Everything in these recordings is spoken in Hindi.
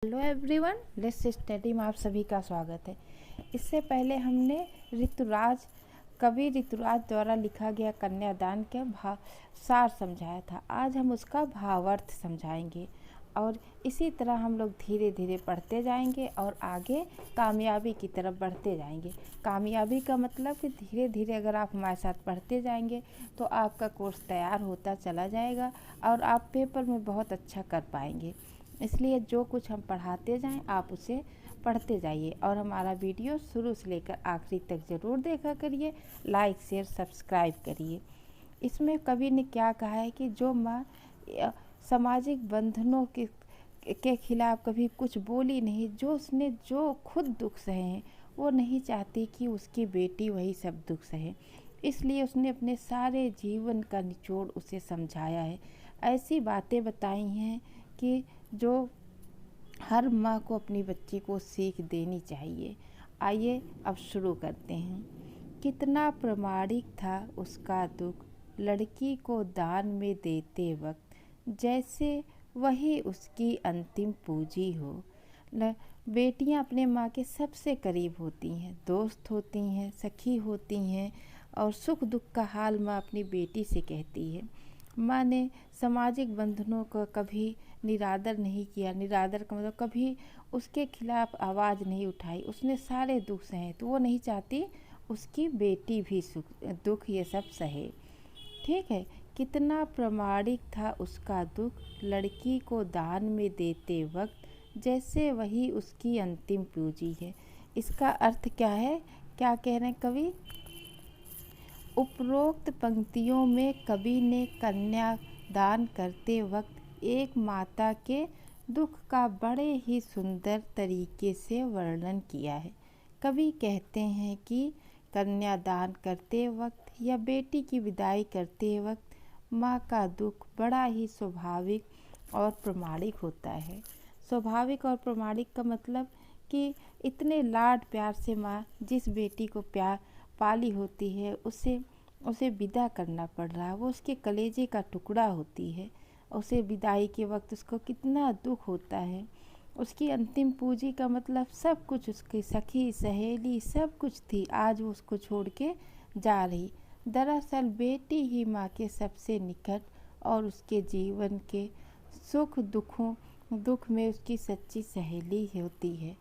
हेलो एवरीवन, लेट्स स्टडी में आप सभी का स्वागत है। इससे पहले हमने कवि ऋतुराज द्वारा लिखा गया कन्यादान के सार समझाया था। आज हम उसका भावार्थ समझाएंगे और इसी तरह हम लोग धीरे धीरे पढ़ते जाएंगे और आगे कामयाबी की तरफ बढ़ते जाएंगे। कामयाबी का मतलब कि धीरे धीरे अगर आप हमारे साथ पढ़ते जाएंगे तो आपका कोर्स तैयार होता चला जाएगा और आप पेपर में बहुत अच्छा कर पाएंगे। इसलिए जो कुछ हम पढ़ाते जाएं आप उसे पढ़ते जाइए और हमारा वीडियो शुरू से लेकर आखिरी तक ज़रूर देखा करिए। लाइक शेयर सब्सक्राइब करिए। इसमें कवि ने क्या कहा है कि जो माँ सामाजिक बंधनों के खिलाफ कभी कुछ बोली नहीं, जो खुद दुख सहे हैं वो नहीं चाहती कि उसकी बेटी वही सब दुख सहे। इसलिए उसने अपने सारे जीवन का निचोड़ उसे समझाया है। ऐसी बातें बताई हैं कि जो हर माँ को अपनी बच्ची को सीख देनी चाहिए। आइए अब शुरू करते हैं। कितना प्रामाणिक था उसका दुख लड़की को दान में देते वक्त, जैसे वही उसकी अंतिम पूंजी हो। बेटियां अपने माँ के सबसे करीब होती हैं, दोस्त होती हैं, सखी होती हैं और सुख दुख का हाल माँ अपनी बेटी से कहती है। माँ ने सामाजिक बंधनों का कभी निरादर नहीं किया। निरादर का मतलब कभी उसके खिलाफ आवाज़ नहीं उठाई। उसने सारे दुख सहे तो वो नहीं चाहती उसकी बेटी भी दुख ये सब सहे। ठीक है। कितना प्रामाणिक था उसका दुख लड़की को दान में देते वक्त, जैसे वही उसकी अंतिम पूंजी है। इसका अर्थ क्या है, क्या कह रहे हैं कवि? उपरोक्त पंक्तियों में कवि ने कन्यादान करते वक्त एक माता के दुख का बड़े ही सुंदर तरीके से वर्णन किया है। कवि कहते हैं कि कन्यादान करते वक्त या बेटी की विदाई करते वक्त माँ का दुख बड़ा ही स्वाभाविक और प्रामाणिक होता है। स्वाभाविक और प्रामाणिक का मतलब कि इतने लाड प्यार से माँ जिस बेटी को प्यार पाली होती है उसे विदा करना पड़ रहा है, वो उसके कलेजे का टुकड़ा होती है। उसे विदाई के वक्त उसको कितना दुख होता है। उसकी अंतिम पूंजी का मतलब सब कुछ, उसकी सखी सहेली सब कुछ थी, आज वो उसको छोड़ के जा रही। दरअसल बेटी ही माँ के सबसे निकट और उसके जीवन के दुख में उसकी सच्ची सहेली होती है।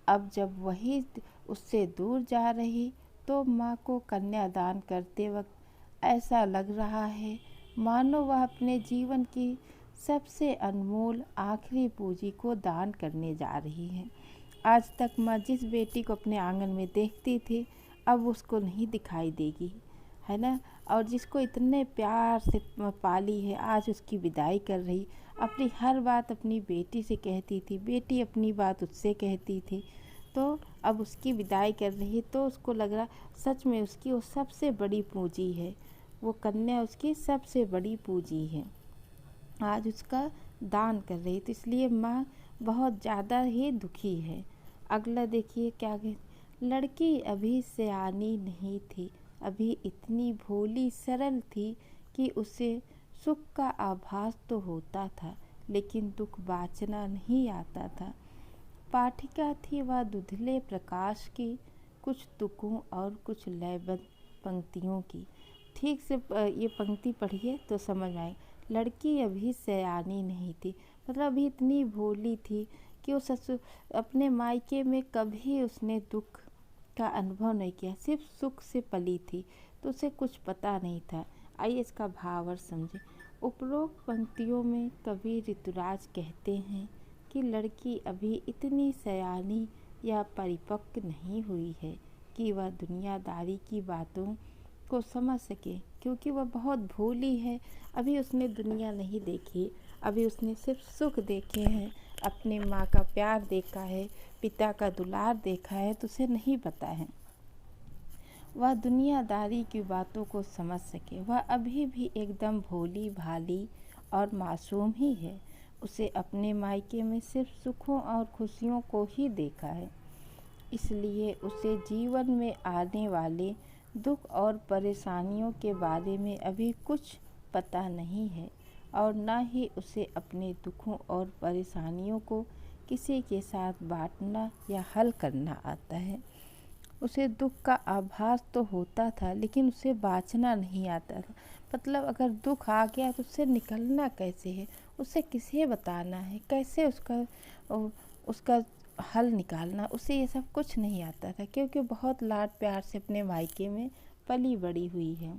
अब जब वही उससे दूर जा रही तो माँ को कन्यादान करते वक्त ऐसा लग रहा है मानो वह अपने जीवन की सबसे अनमोल आखिरी पूंजी को दान करने जा रही है। आज तक माँ जिस बेटी को अपने आंगन में देखती थी अब उसको नहीं दिखाई देगी, है ना। और जिसको इतने प्यार से पाली है आज उसकी विदाई कर रही। अपनी हर बात अपनी बेटी से कहती थी, बेटी अपनी बात उससे कहती थी, तो अब उसकी विदाई कर रही है तो उसको लग रहा सच में उसकी वो सबसे बड़ी पूंजी है, वो कन्या उसकी सबसे बड़ी पूंजी है। आज उसका दान कर रही तो इसलिए माँ बहुत ज़्यादा ही दुखी है। अगला देखिए क्या कह, लड़की अभी सयानी नहीं थी, अभी इतनी भोली सरल थी कि उसे सुख का आभास तो होता था लेकिन दुख बाँचना नहीं आता था। पाठिका थी वह धुंधले प्रकाश की, कुछ तुकों और कुछ लयबद्ध पंक्तियों की। ठीक से ये पंक्ति पढ़िए तो समझ आए। लड़की अभी सयानी नहीं थी मतलब अभी इतनी भोली थी कि वो अपने मायके में कभी उसने दुख का अनुभव नहीं किया, सिर्फ सुख से पली थी तो उसे कुछ पता नहीं था। आइए इसका भावार्थ समझें। उपरोक्त पंक्तियों में कवि ऋतुराज कहते हैं कि लड़की अभी इतनी सयानी या परिपक्व नहीं हुई है कि वह दुनियादारी की बातों को समझ सके, क्योंकि वह बहुत भोली है। अभी उसने दुनिया नहीं देखी, अभी उसने सिर्फ सुख देखे हैं, अपने माँ का प्यार देखा है, पिता का दुलार देखा है, तो उसे नहीं पता है वह दुनियादारी की बातों को समझ सके। वह अभी भी एकदम भोली भाली और मासूम ही है। उसे अपने मायके में सिर्फ सुखों और खुशियों को ही देखा है, इसलिए उसे जीवन में आने वाले दुख और परेशानियों के बारे में अभी कुछ पता नहीं है और न ही उसे अपने दुखों और परेशानियों को किसी के साथ बांटना या हल करना आता है। उसे दुख का आभास तो होता था, लेकिन उसे बाँचना नहीं आता था। मतलब अगर दुख आ गया तो उससे निकलना कैसे है, उसे किसे बताना है, कैसे उसका हल निकालना, उसे ये सब कुछ नहीं आता था, क्योंकि बहुत लाड प्यार से अपने मायके में पली बड़ी हुई है।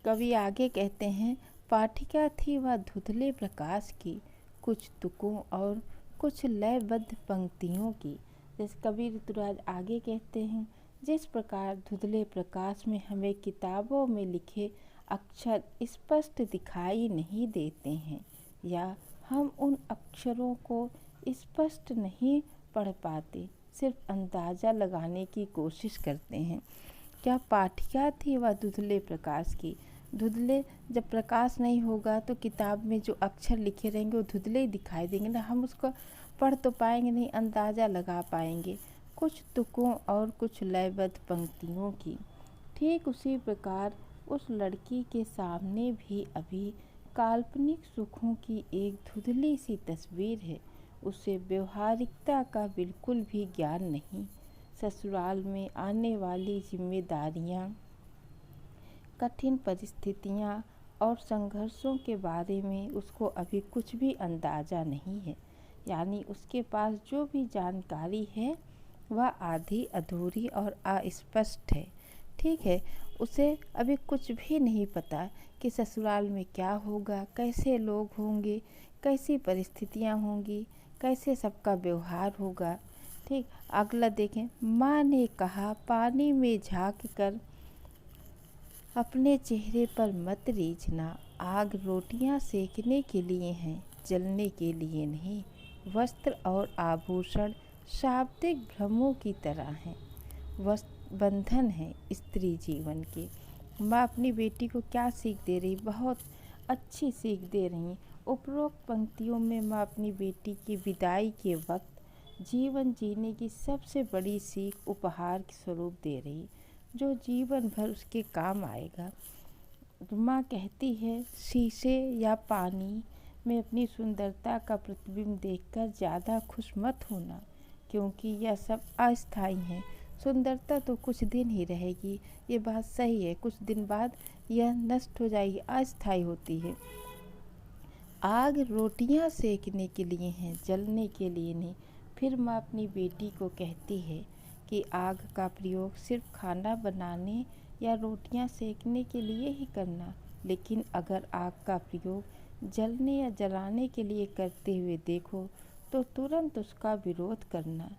कवि आगे कहते हैं, पाठिका थी वह धुंधले प्रकाश की, कुछ तुकों और कुछ लयबद्ध पंक्तियों की। जैसे कवि ऋतुराज आगे कहते हैं, जिस प्रकार धुंधले प्रकाश में हमें किताबों में लिखे अक्षर स्पष्ट दिखाई नहीं देते हैं, या हम उन अक्षरों को स्पष्ट नहीं पढ़ पाते, सिर्फ अंदाज़ा लगाने की कोशिश करते हैं। क्या पाठिका थी वह धुंधले प्रकाश की। धुंधले, जब प्रकाश नहीं होगा तो किताब में जो अक्षर लिखे रहेंगे वो धुंधले ही दिखाई देंगे ना, हम उसको पढ़ तो पाएंगे नहीं, अंदाज़ा लगा पाएंगे। कुछ तुकों और कुछ लयबद्ध पंक्तियों की। ठीक उसी प्रकार उस लड़की के सामने भी अभी काल्पनिक सुखों की एक धुंधली सी तस्वीर है। उसे व्यवहारिकता का बिल्कुल भी ज्ञान नहीं। ससुराल में आने वाली जिम्मेदारियां, कठिन परिस्थितियां और संघर्षों के बारे में उसको अभी कुछ भी अंदाज़ा नहीं है। यानी उसके पास जो भी जानकारी है वह आधी अधूरी और अस्पष्ट है। ठीक है, उसे अभी कुछ भी नहीं पता कि ससुराल में क्या होगा, कैसे लोग होंगे, कैसी परिस्थितियां होंगी, कैसे सबका व्यवहार होगा। ठीक, अगला देखें, माँ ने कहा पानी में झाँक कर अपने चेहरे पर मत रीझना, आग रोटियां सेकने के लिए हैं, जलने के लिए नहीं। वस्त्र और आभूषण शाब्दिक भ्रमों की तरह हैं, बंधन है स्त्री जीवन के। माँ अपनी बेटी को क्या सीख दे रही, बहुत अच्छी सीख दे रही। उपरोक्त पंक्तियों में माँ अपनी बेटी की विदाई के वक्त जीवन जीने की सबसे बड़ी सीख उपहार के स्वरूप दे रही, जो जीवन भर उसके काम आएगा। माँ कहती है, शीशे या पानी में अपनी सुंदरता का प्रतिबिंब देखकर ज़्यादा खुश मत होना, क्योंकि यह सब अस्थायी है। सुंदरता तो कुछ दिन ही रहेगी, ये बात सही है, कुछ दिन बाद यह नष्ट हो जाएगी, अस्थायी होती है। आग रोटियां सेकने के लिए हैं, जलने के लिए नहीं। फिर माँ अपनी बेटी को कहती है कि आग का प्रयोग सिर्फ खाना बनाने या रोटियां सेकने के लिए ही करना, लेकिन अगर आग का प्रयोग जलने या जलाने के लिए करते हुए देखो तो तुरंत उसका विरोध करना।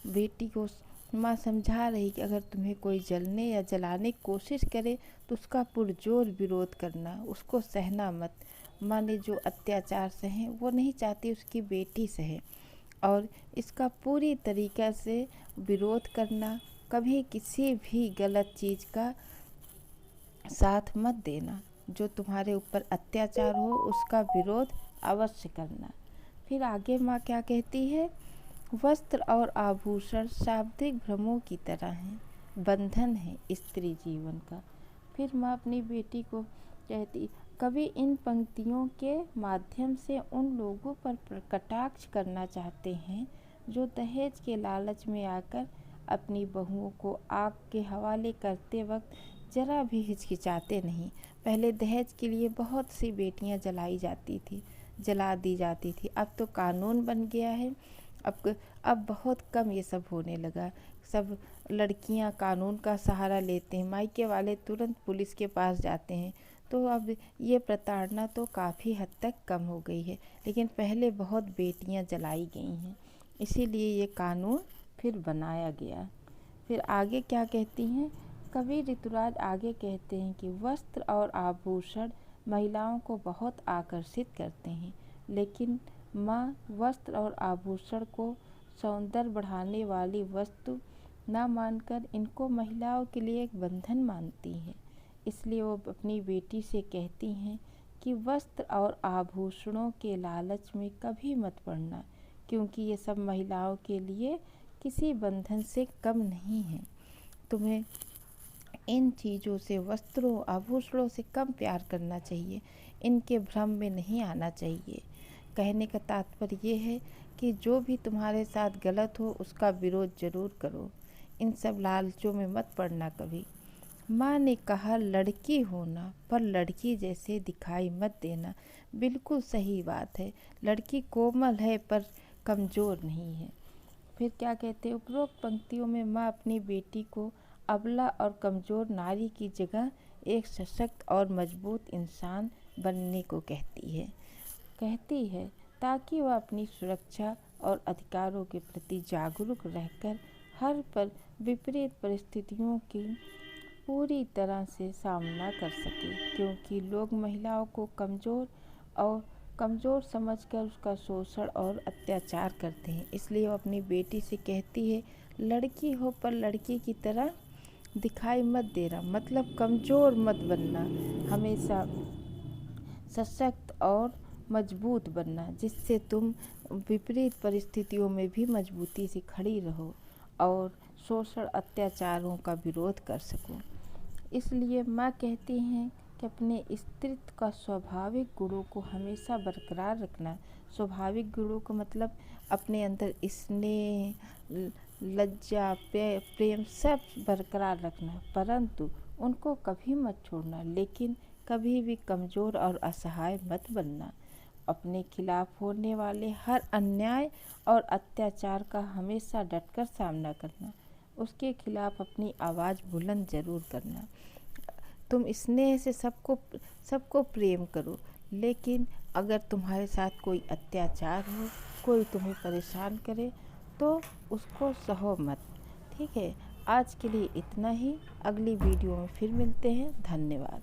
बेटी को माँ समझा रही कि अगर तुम्हें कोई जलने या जलाने की कोशिश करे तो उसका पुरजोर विरोध करना, उसको सहना मत। माँ ने जो अत्याचार सहे वो नहीं चाहती उसकी बेटी सहे, और इसका पूरी तरीक़ा से विरोध करना। कभी किसी भी गलत चीज़ का साथ मत देना, जो तुम्हारे ऊपर अत्याचार हो उसका विरोध अवश्य करना। फिर आगे माँ क्या कहती है, वस्त्र और आभूषण शाब्दिक भ्रमों की तरह हैं, बंधन है स्त्री जीवन का। फिर माँ अपनी बेटी को कहती, कवि इन पंक्तियों के माध्यम से उन लोगों पर कटाक्ष करना चाहते हैं जो दहेज के लालच में आकर अपनी बहुओं को आग के हवाले करते वक्त जरा भी हिचकिचाते नहीं। पहले दहेज के लिए बहुत सी बेटियां जलाई जाती थी, जला दी जाती थी। अब तो कानून बन गया है, अब बहुत कम ये सब होने लगा। सब लड़कियां कानून का सहारा लेते हैं, मायके वाले तुरंत पुलिस के पास जाते हैं। तो अब ये प्रताड़ना तो काफ़ी हद तक कम हो गई है, लेकिन पहले बहुत बेटियां जलाई गई हैं, इसीलिए ये कानून फिर बनाया गया। फिर आगे क्या कहती हैं, कवि ऋतुराज आगे कहते हैं कि वस्त्र और आभूषण महिलाओं को बहुत आकर्षित करते हैं, लेकिन माँ वस्त्र और आभूषण को सौंदर्य बढ़ाने वाली वस्तु न मानकर इनको महिलाओं के लिए एक बंधन मानती है। इसलिए वो अपनी बेटी से कहती हैं कि वस्त्र और आभूषणों के लालच में कभी मत पड़ना, क्योंकि ये सब महिलाओं के लिए किसी बंधन से कम नहीं है। तुम्हें इन चीज़ों से, वस्त्रों आभूषणों से कम प्यार करना चाहिए, इनके भ्रम में नहीं आना चाहिए, कहने का तात्पर्य ये है कि जो भी तुम्हारे साथ गलत हो उसका विरोध जरूर करो, इन सब लालचों में मत पड़ना कभी। माँ ने कहा लड़की होना पर लड़की जैसे दिखाई मत देना। बिल्कुल सही बात है, लड़की कोमल है पर कमज़ोर नहीं है। फिर क्या कहते हैं, उपरोक्त पंक्तियों में माँ अपनी बेटी को अबला और कमज़ोर नारी की जगह एक सशक्त और मजबूत इंसान बनने को कहती है ताकि वह अपनी सुरक्षा और अधिकारों के प्रति जागरूक रहकर हर पल विपरीत परिस्थितियों की पूरी तरह से सामना कर सके, क्योंकि लोग महिलाओं को कमज़ोर समझकर उसका शोषण और अत्याचार करते हैं। इसलिए वो अपनी बेटी से कहती है लड़की हो पर लड़की की तरह दिखाई मत देना, मतलब कमज़ोर मत बनना, हमेशा सशक्त और मजबूत बनना, जिससे तुम विपरीत परिस्थितियों में भी मजबूती से खड़ी रहो और शोषण अत्याचारों का विरोध कर सको। इसलिए माँ कहती हैं कि अपने स्त्रीत्व का स्वाभाविक गुणों को हमेशा बरकरार रखना। स्वाभाविक गुणों का मतलब अपने अंदर स्नेह, लज्जा, प्रेम सब बरकरार रखना, परंतु उनको कभी मत छोड़ना, लेकिन कभी भी कमज़ोर और असहाय मत बनना। अपने खिलाफ होने वाले हर अन्याय और अत्याचार का हमेशा डटकर सामना करना, उसके खिलाफ अपनी आवाज़ बुलंद ज़रूर करना। तुम स्नेह से सबको प्रेम करो, लेकिन अगर तुम्हारे साथ कोई अत्याचार हो, कोई तुम्हें परेशान करे तो उसको सहो मत। ठीक है, आज के लिए इतना ही। अगली वीडियो में फिर मिलते हैं। धन्यवाद।